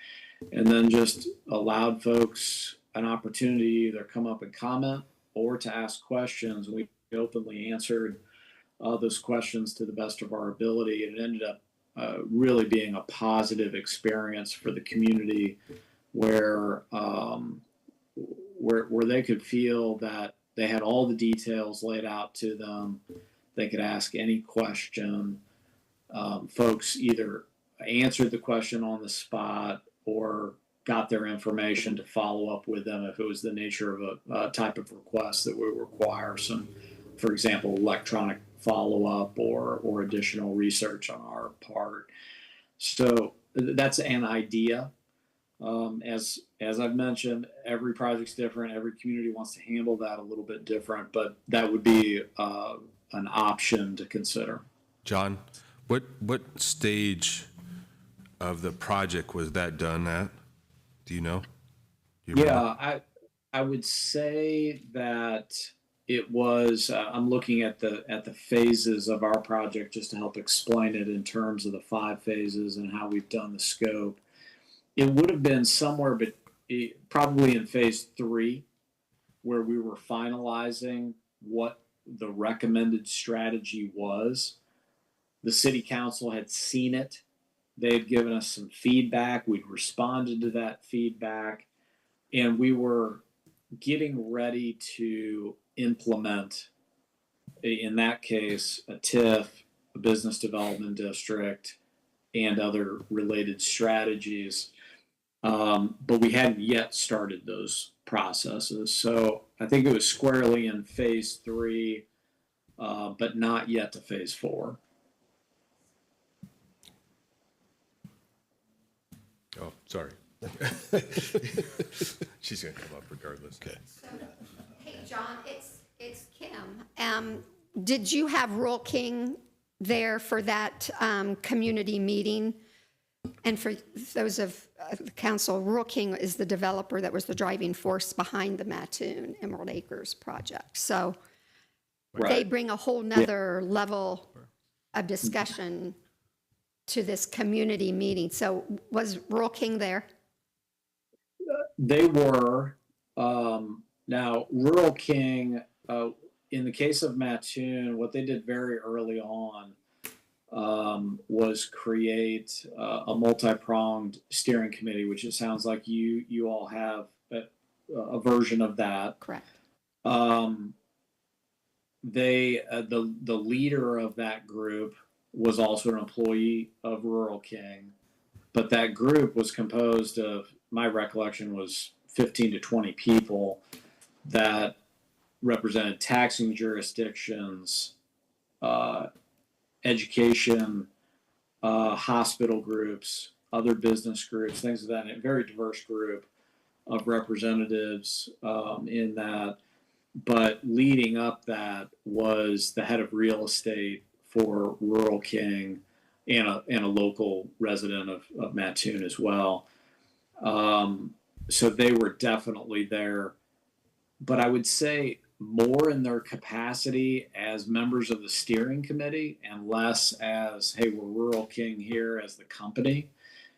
And then just allowed folks an opportunity to either come up and comment or to ask questions. We openly answered those questions to the best of our ability. And it ended up really being a positive experience for the community where they could feel that they had all the details laid out to them. They could ask any question. Folks either answered the question on the spot or got their information to follow up with them if it was the nature of a type of request that would require some, for example, electronic follow-up or additional research on our part. So that's an idea. As I've mentioned, every project's different. Every community wants to handle that a little bit different, but that would be an option to consider. John, what stage of the project was that done at? Do you know? Do you remember? Yeah, I would say that it was. I'm looking at the phases of our project just to help explain it in terms of the 5 phases and how we've done the scope. It would have been somewhere, but probably in phase 3, where we were finalizing what the recommended strategy was. The city council had seen it. They had given us some feedback. We'd responded to that feedback, and we were getting ready to implement, in that case, a TIF, a business development district, and other related strategies. But we hadn't yet started those processes. So I think it was squarely in phase 3, but not yet to phase 4. Oh, sorry. She's going to come up regardless. Okay. Hey, John, it's Kim. Did you have Rural King there for that community meeting? And for those of the council, Rural King is the developer that was the driving force behind the Mattoon Emerald Acres project. So they bring a whole nother level of discussion to this community meeting. So was Rural King there? They were. Now, Rural King, in the case of Mattoon, what they did very early on was create a multi-pronged steering committee, which it sounds like you all have a version of that. Correct. The leader of that group was also an employee of Rural King, but that group was composed of, my recollection was 15 to 20 people that represented taxing jurisdictions, education, hospital groups, other business groups, things of that, a very diverse group of representatives in that. But leading up that was the head of real estate for Rural King and a local resident of Mattoon as well. So they were definitely there. But I would say more in their capacity as members of the steering committee and less as, hey, we're Rural King here as the company.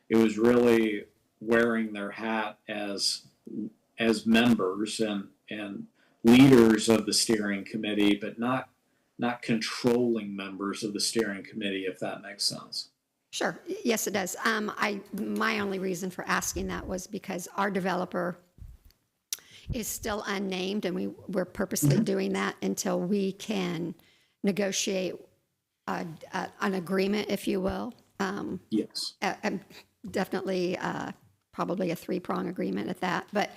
It was really wearing their hat as members and leaders of the steering committee, but not controlling members of the steering committee, if that makes sense. Sure. Yes, it does. My only reason for asking that was because our developer is still unnamed, and we're purposely doing that until we can negotiate an agreement, if you will. Yes. Definitely, probably a 3-prong agreement at that. But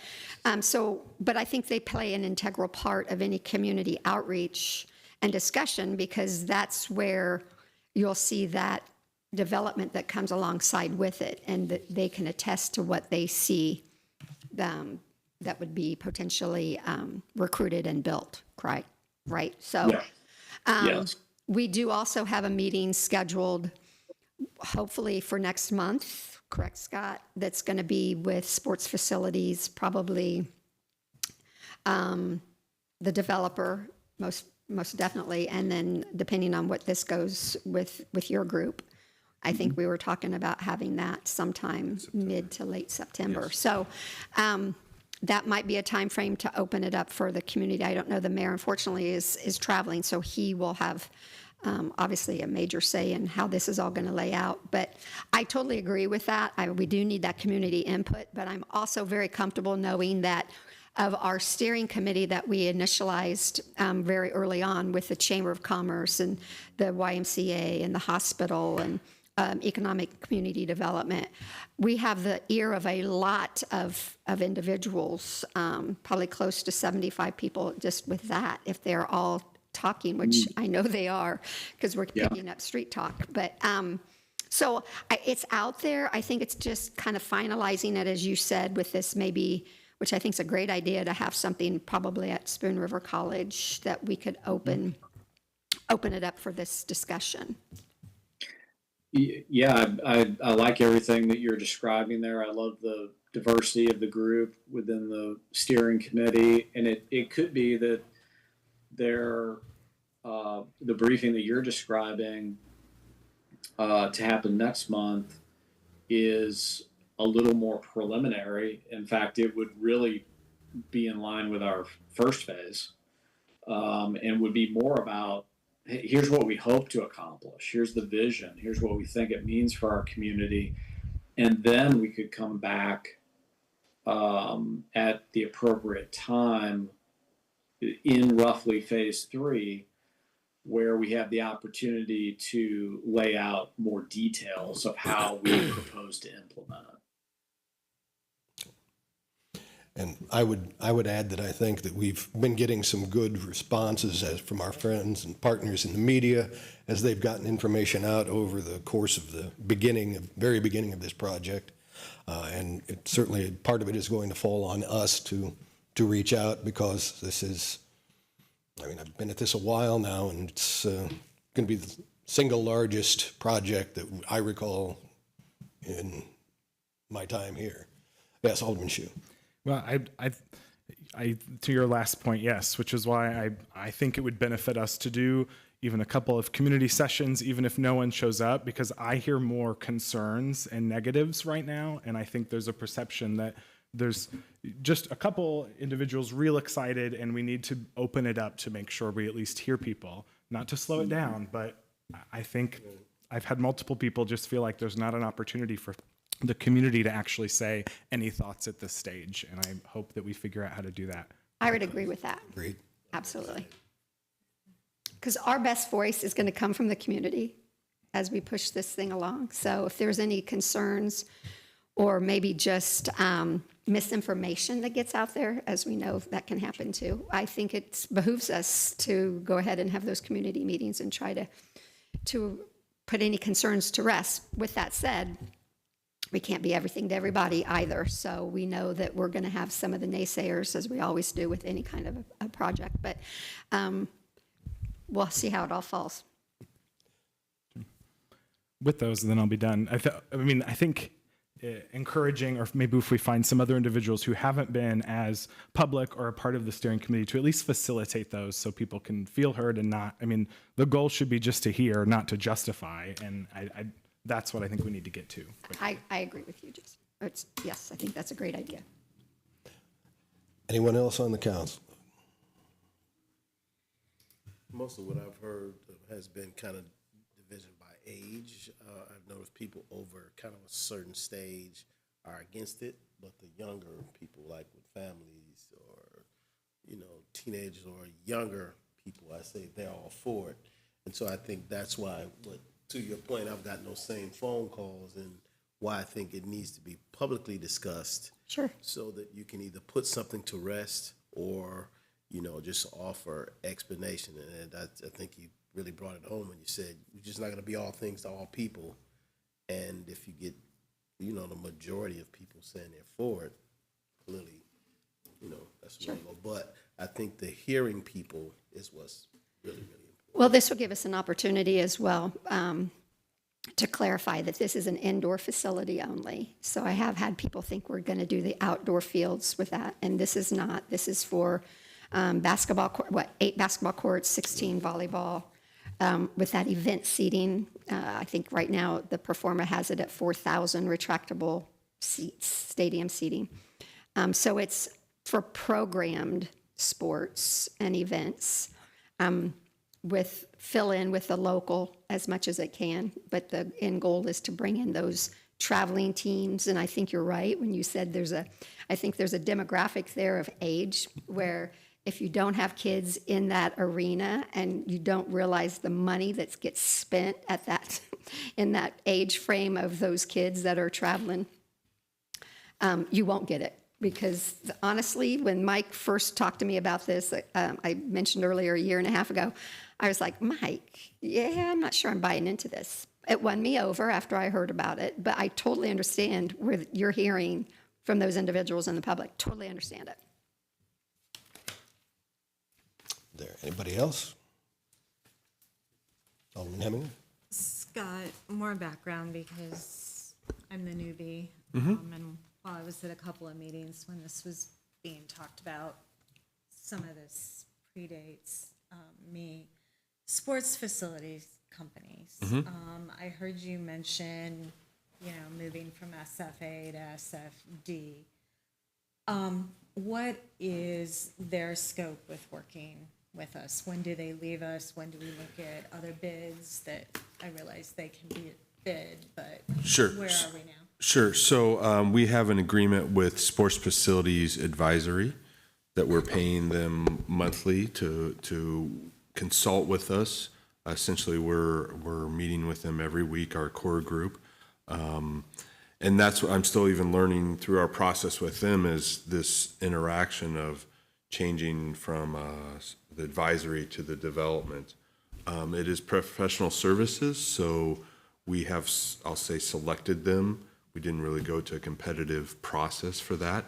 I think they play an integral part of any community outreach and discussion, because that's where you'll see that development that comes alongside with it, and that they can attest to what they see that would be potentially recruited and built, right? So Yes. we do also have a meeting scheduled, hopefully for next month, correct, Scott? That's going to be with sports facilities, probably the developer, most definitely, and then depending on what this goes with your group, I think we were talking about having that sometime mid to late September. Yes. So that might be a time frame to open it up for the community. I don't know. The mayor, unfortunately, is traveling, so he will have obviously a major say in how this is all going to lay out. But I totally agree with that. We do need that community input, but I'm also very comfortable knowing that of our steering committee that we initialized very early on with the Chamber of Commerce and the YMCA and the hospital and economic community development, we have the ear of a lot of individuals, probably close to 75 people just with that, if they're all talking, which I know they are because we're Yeah. picking up street talk. But so it's out there. I think it's just kind of finalizing it, as you said, with this maybe, which I think is a great idea to have something probably at Spoon River College that we could open it up for this discussion. Yeah, I like everything that you're describing there. I love the diversity of the group within the steering committee, and it could be that the briefing that you're describing to happen next month is a little more preliminary. In fact, it would really be in line with our first phase, and would be more about, hey, here's what we hope to accomplish. Here's the vision. Here's what we think it means for our community. And then we could come back at the appropriate time in roughly phase 3, where we have the opportunity to lay out more details of how we propose to implement it. And I would add that I think that we've been getting some good responses from our friends and partners in the media as they've gotten information out over the course of the very beginning of this project. And it certainly, part of it is going to fall on us to reach out, because this is, I mean, I've been at this a while now, and it's going to be the single largest project that I recall in my time here. Yes, Alderman Shue. Well, I to your last point, yes, which is why I think it would benefit us to do even a couple of community sessions, even if no one shows up, because I hear more concerns and negatives right now, and I think there's a perception that there's just a couple individuals real excited, and we need to open it up to make sure we at least hear people, not to slow it down, but I think I've had multiple people just feel like there's not an opportunity for the community to actually say any thoughts at this stage, and I hope that we figure out how to do that. I would agree with that. Agreed. Absolutely. Because our best voice is going to come from the community as we push this thing along. So if there's any concerns or maybe just misinformation that gets out there, as we know that can happen too, I think it behooves us to go ahead and have those community meetings and try to put any concerns to rest. With that said, we can't be everything to everybody either. So we know that we're going to have some of the naysayers, as we always do with any kind of a project. But we'll see how it all falls. With those, then I'll be done. I think encouraging, or maybe if we find some other individuals who haven't been as public or a part of the steering committee, to at least facilitate those so people can feel heard and not, the goal should be just to hear, not to justify. And that's what I think we need to get to. I agree with you, Jason. Yes, I think that's a great idea. Anyone else on the council? Most of what I've heard has been kind of division by age. I've noticed people over kind of a certain stage are against it, but the younger people, like with families or, teenagers or younger people, I say they're all for it. And so I think that's why, to your point, I've gotten those same phone calls, and why I think it needs to be publicly discussed. Sure. So that you can either put something to rest or, just offer explanation. And I think you really brought it home when you said you're just not going to be all things to all people. And if you get, the majority of people saying they're for it, clearly, that's where we go. But I think the hearing people is what's really, really important. Well, this will give us an opportunity as well to clarify that this is an indoor facility only. So I have had people think we're going to do the outdoor fields with that, and this is not. This is for basketball, 8 basketball courts, 16 volleyball, with that event seating. I think right now the Performa has it at 4,000 retractable seats, stadium seating. So it's for programmed sports and events. Fill in with the local as much as it can, but the end goal is to bring in those traveling teams. And I think you're right when you said I think there's a demographic there of age where if you don't have kids in that arena and you don't realize the money that gets spent at that in that age frame of those kids that are traveling, you won't get it. Because honestly, when Mike first talked to me about this, I mentioned earlier, a year and a half ago, I was like, Mike, yeah, I'm not sure I'm buying into this. It won me over after I heard about it, but I totally understand where you're hearing from those individuals in the public. Totally understand it. There, anybody else? Alderman Hemingway? Scott, more background because I'm the newbie. And while I was at a couple of meetings when this was being talked about, some of this predates me. Sports facilities companies. I heard you mention, moving from SFA to SFD. What is their scope with working with us? When do they leave us? When do we look at other bids that I realize they can be bid, but Sure. where are we now? Sure. So we have an agreement with Sports Facilities Advisory that we're paying them monthly to consult with us. Essentially, we're meeting with them every week, our core group. And that's what I'm still even learning through our process with them is this interaction of changing from the advisory to the development. It is professional services, so we have, I'll say, selected them. We didn't really go to a competitive process for that.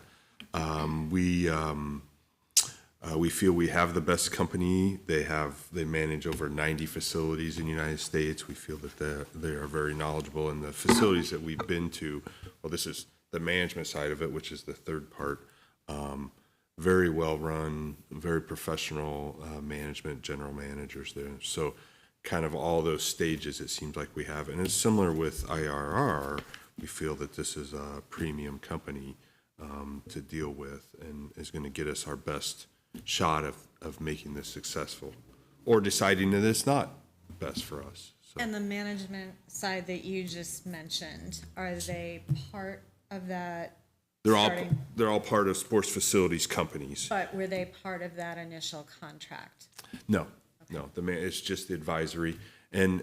We feel we have the best company. They manage over 90 facilities in the United States. We feel that they are very knowledgeable, and the facilities that we've been to, well, this is the management side of it, which is the third part. Very well run, very professional management, general managers there. So kind of all those stages it seems like we have. And it's similar with IRR. We feel that this is a premium company to deal with and is going to get us our best shot of making this successful or deciding that it's not best for us. So. And the management side that you just mentioned, are they part of that? They're all part of sports facilities companies. But were they part of that initial contract? No, no. It's just the advisory, and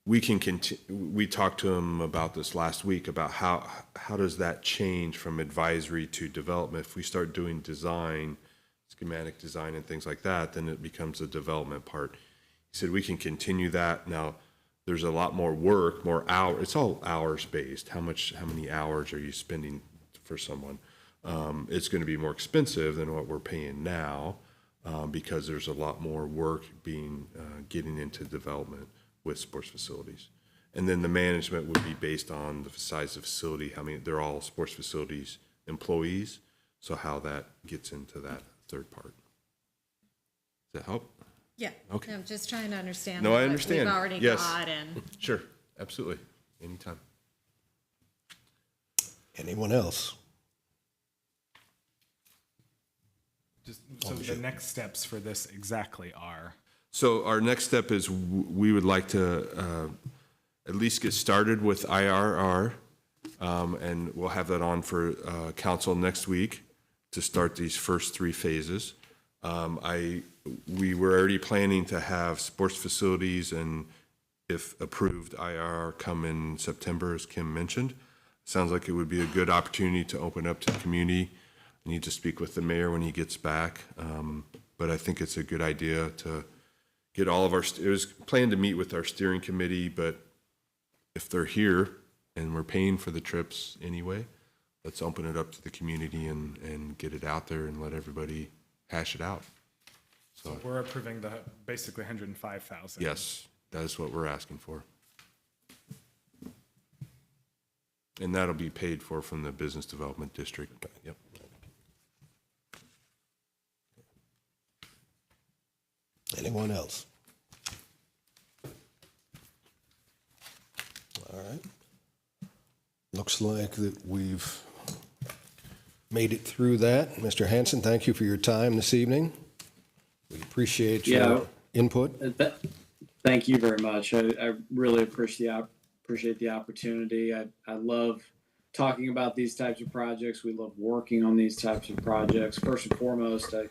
we can continue. We talked to them about this last week about how does that change from advisory to development. If we start doing design, schematic design, and things like that, then it becomes a development part. He said we can continue that now. There's a lot more work, more hours. It's all hours based. How many hours are you spending for someone? It's going to be more expensive than what we're paying now because there's a lot more work getting into development with sports facilities. And then the management would be based on the size of the facility, they're all sports facilities employees, so how that gets into that third part. Does that help? Yeah. Okay. I'm just trying to understand. No, I what understand. We've already Yes. got and. Sure, absolutely, anytime. Anyone else? So the next steps for this exactly are? So our next step is we would like to at least get started with IRR, and we'll have that on for council next week to start these first 3 phases. We were already planning to have sports facilities and, if approved, IRR come in September, as Kim mentioned. Sounds like it would be a good opportunity to open up to the community. I need to speak with the mayor when he gets back, but I think it's a good idea to get all of it was planned to meet with our steering committee, but if they're here and we're paying for the trips anyway, let's open it up to the community and get it out there and let everybody hash it out. So We're approving the basically 105,000. yes, that is what we're asking for. And that'll be paid for from the business development district. Yep. Anyone else? All right. Looks like that we've made it through that. Mr. Hanson, thank you for your time this evening. We appreciate your input. Thank you very much. I really appreciate the opportunity. I love talking about these types of projects. We love working on these types of projects. First and foremost, I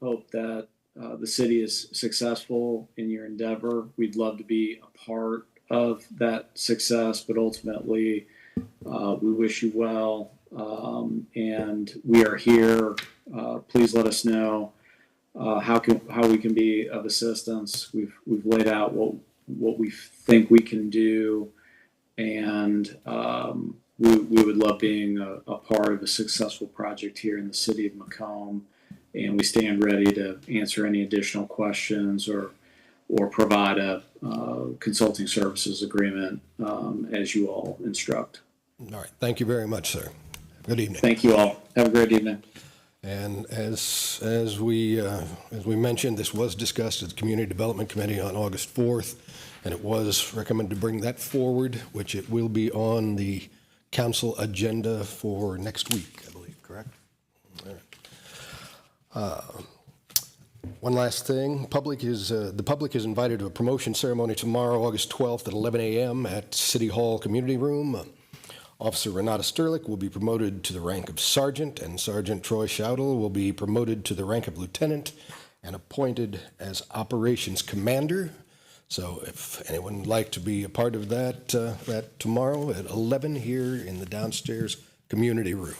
hope that the city is successful in your endeavor. We'd love to be a part of that success, but ultimately, we wish you well and we are here. Please let us know how we can be of assistance. We've laid out what we think we can do, and we would love being a part of a successful project here in the city of Macomb. And we stand ready to answer any additional questions or provide a consulting services agreement as you all instruct. All right, thank you very much, sir. Good evening. Thank you all. Have a great evening. And as we mentioned, this was discussed at the Community Development Committee on August 4th, and it was recommended to bring that forward, which it will be on the council agenda for next week, I believe, correct? All right. One last thing, the public is invited to a promotion ceremony tomorrow, August 12th at 11 a.m. at City Hall Community Room. Officer Renata Sterlich will be promoted to the rank of sergeant, and Sergeant Troy Schautel will be promoted to the rank of lieutenant and appointed as operations commander. So if anyone would like to be a part of that tomorrow at 11 here in the downstairs community room.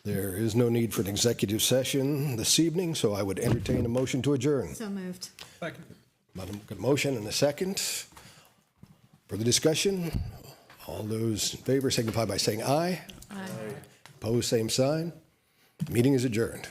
There is no need for an executive session this evening, so I would entertain a motion to adjourn. So moved. Madam, got a motion and a second. Further discussion? All those in favor signify by saying aye. Aye. Opposed, same sign. Meeting is adjourned.